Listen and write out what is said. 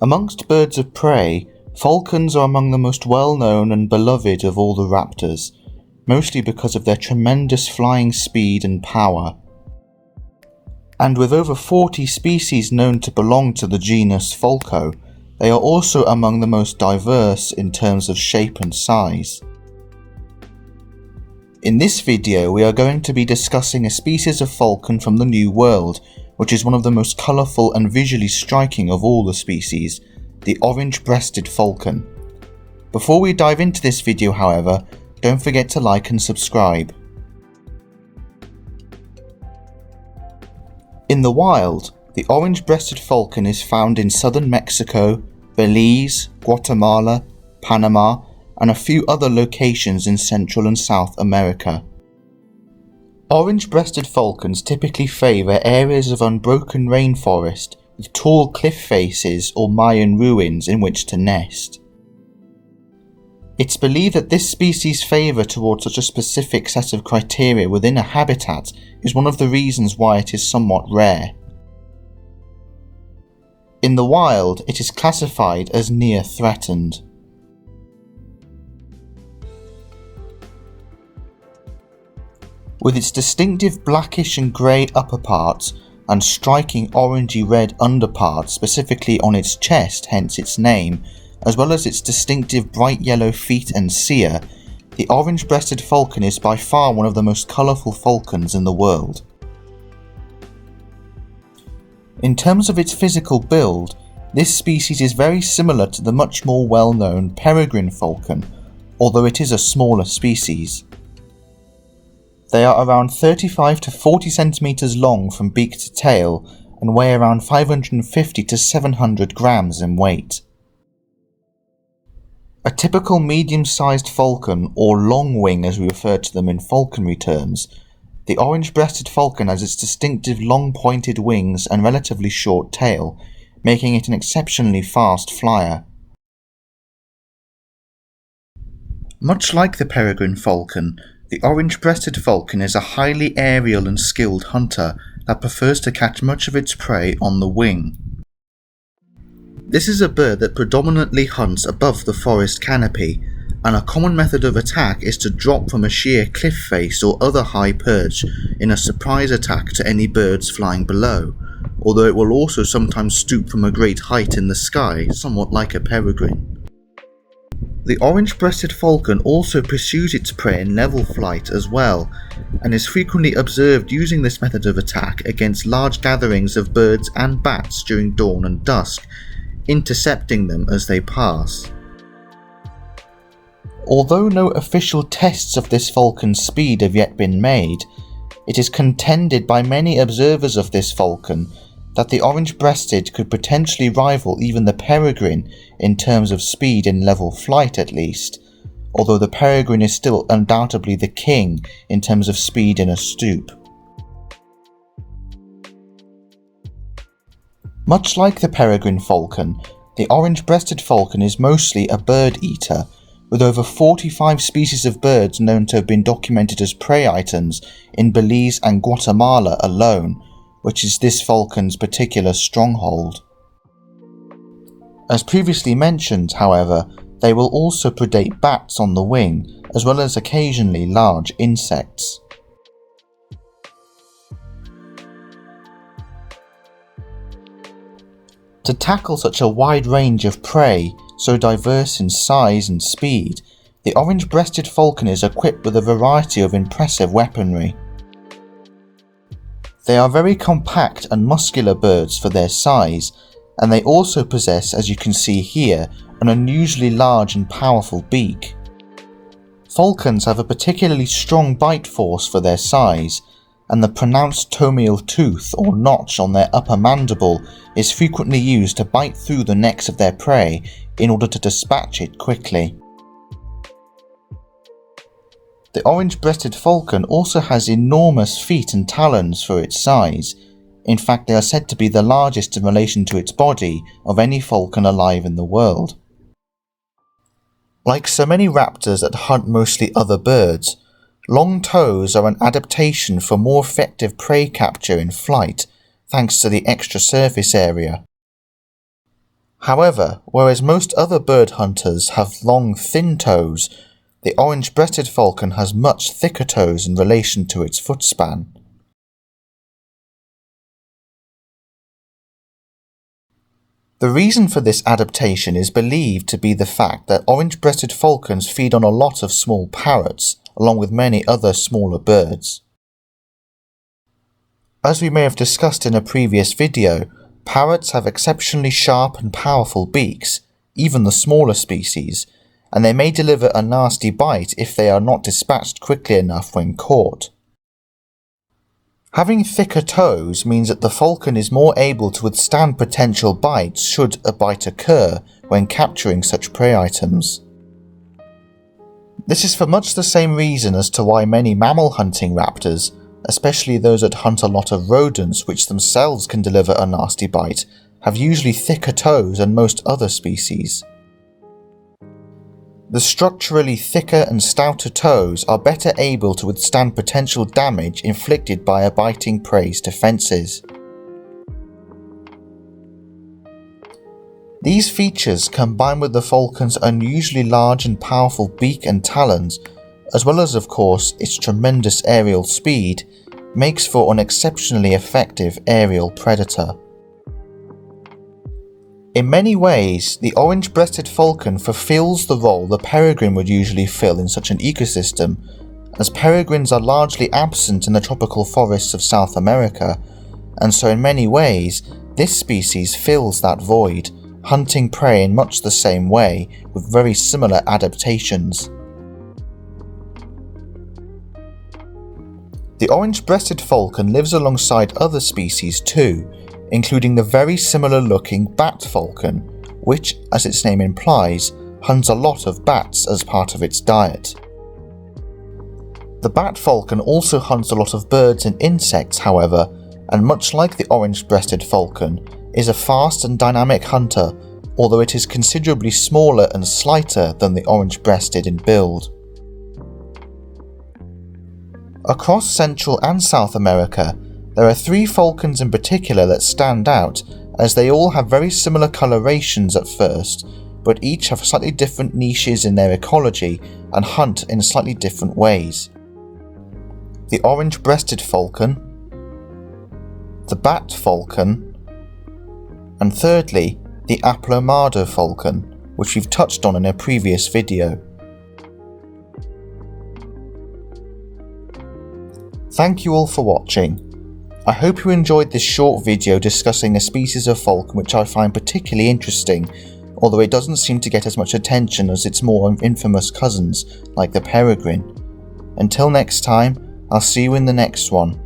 Amongst birds of prey, falcons are among the most well-known and beloved of all the raptors, mostly because of their tremendous flying speed and power. And with over 40 species known to belong to the genus Falco, they are also among the most diverse in terms of shape and size. In this video we are going to be discussing a species of falcon from the New World, which is one of the most colourful and visually striking of all the species, the Orange-Breasted Falcon. Before we dive into this video, however, don't forget to like and subscribe. In the wild, the Orange-Breasted Falcon is found in southern Mexico, Belize, Guatemala, Panama, and a few other locations in Central and South America. Orange-breasted falcons typically favour areas of unbroken rainforest with tall cliff faces or Mayan ruins in which to nest. It's believed that this species' favour towards such a specific set of criteria within a habitat is one of the reasons why it is somewhat rare. In the wild, it is classified as near threatened. With its distinctive blackish and grey upperparts and striking orangey red underparts specifically on its chest, hence its name, as well as its distinctive bright yellow feet and cere, the orange-breasted falcon is by far one of the most colourful falcons in the world. In terms of its physical build, this species is very similar to the much more well-known peregrine falcon, although it is a smaller species. They are around 35 to 40 centimeters long from beak to tail and weigh around 550 to 700 grams in weight. A typical medium-sized falcon, or longwing as we refer to them in falconry terms, the orange-breasted falcon has its distinctive long-pointed wings and relatively short tail, making it an exceptionally fast flyer. Much like the peregrine falcon, the orange-breasted falcon is a highly aerial and skilled hunter that prefers to catch much of its prey on the wing. This is a bird that predominantly hunts above the forest canopy, and a common method of attack is to drop from a sheer cliff face or other high perch in a surprise attack to any birds flying below, although it will also sometimes stoop from a great height in the sky, somewhat like a peregrine. The orange-breasted falcon also pursues its prey in level flight as well, and is frequently observed using this method of attack against large gatherings of birds and bats during dawn and dusk, intercepting them as they pass. Although no official tests of this falcon's speed have yet been made, it is contended by many observers of this falcon that the orange-breasted could potentially rival even the peregrine in terms of speed in level flight at least, although the peregrine is still undoubtedly the king in terms of speed in a stoop. Much like the peregrine falcon, the orange-breasted falcon is mostly a bird-eater, with over 45 species of birds known to have been documented as prey items in Belize and Guatemala alone, which is this falcon's particular stronghold. As previously mentioned, however, they will also predate bats on the wing, as well as occasionally large insects. To tackle such a wide range of prey, so diverse in size and speed, the orange-breasted falcon is equipped with a variety of impressive weaponry. They are very compact and muscular birds for their size, and they also possess, as you can see here, an unusually large and powerful beak. Falcons have a particularly strong bite force for their size, and the pronounced tomial tooth or notch on their upper mandible is frequently used to bite through the necks of their prey in order to dispatch it quickly. The orange-breasted falcon also has enormous feet and talons for its size. In fact, they are said to be the largest in relation to its body of any falcon alive in the world. Like so many raptors that hunt mostly other birds, long toes are an adaptation for more effective prey capture in flight, thanks to the extra surface area. However, whereas most other bird hunters have long, thin toes, the orange-breasted falcon has much thicker toes in relation to its foot span. The reason for this adaptation is believed to be the fact that orange-breasted falcons feed on a lot of small parrots, along with many other smaller birds. As we may have discussed in a previous video, parrots have exceptionally sharp and powerful beaks, even the smaller species, and they may deliver a nasty bite if they are not dispatched quickly enough when caught. Having thicker toes means that the falcon is more able to withstand potential bites should a bite occur when capturing such prey items. This is for much the same reason as to why many mammal hunting raptors, especially those that hunt a lot of rodents which themselves can deliver a nasty bite, have usually thicker toes than most other species. The structurally thicker and stouter toes are better able to withstand potential damage inflicted by a biting prey's defences. These features, combined with the falcon's unusually large and powerful beak and talons, as well as of course its tremendous aerial speed, makes for an exceptionally effective aerial predator. In many ways, the orange-breasted falcon fulfills the role the peregrine would usually fill in such an ecosystem, as peregrines are largely absent in the tropical forests of South America, and so in many ways, this species fills that void, hunting prey in much the same way, with very similar adaptations. The orange-breasted falcon lives alongside other species too, including the very similar looking bat falcon, which, as its name implies, hunts a lot of bats as part of its diet. The bat falcon also hunts a lot of birds and insects, however, and much like the orange-breasted falcon, is a fast and dynamic hunter, although it is considerably smaller and slighter than the orange-breasted in build. Across Central and South America, there are 3 falcons in particular that stand out, as they all have very similar colorations at first, but each have slightly different niches in their ecology and hunt in slightly different ways. The orange-breasted falcon, the bat falcon, and thirdly, the aplomado falcon, which we've touched on in a previous video. Thank you all for watching. I hope you enjoyed this short video discussing a species of falcon which I find particularly interesting, although it doesn't seem to get as much attention as its more infamous cousins, like the peregrine. Until next time, I'll see you in the next one.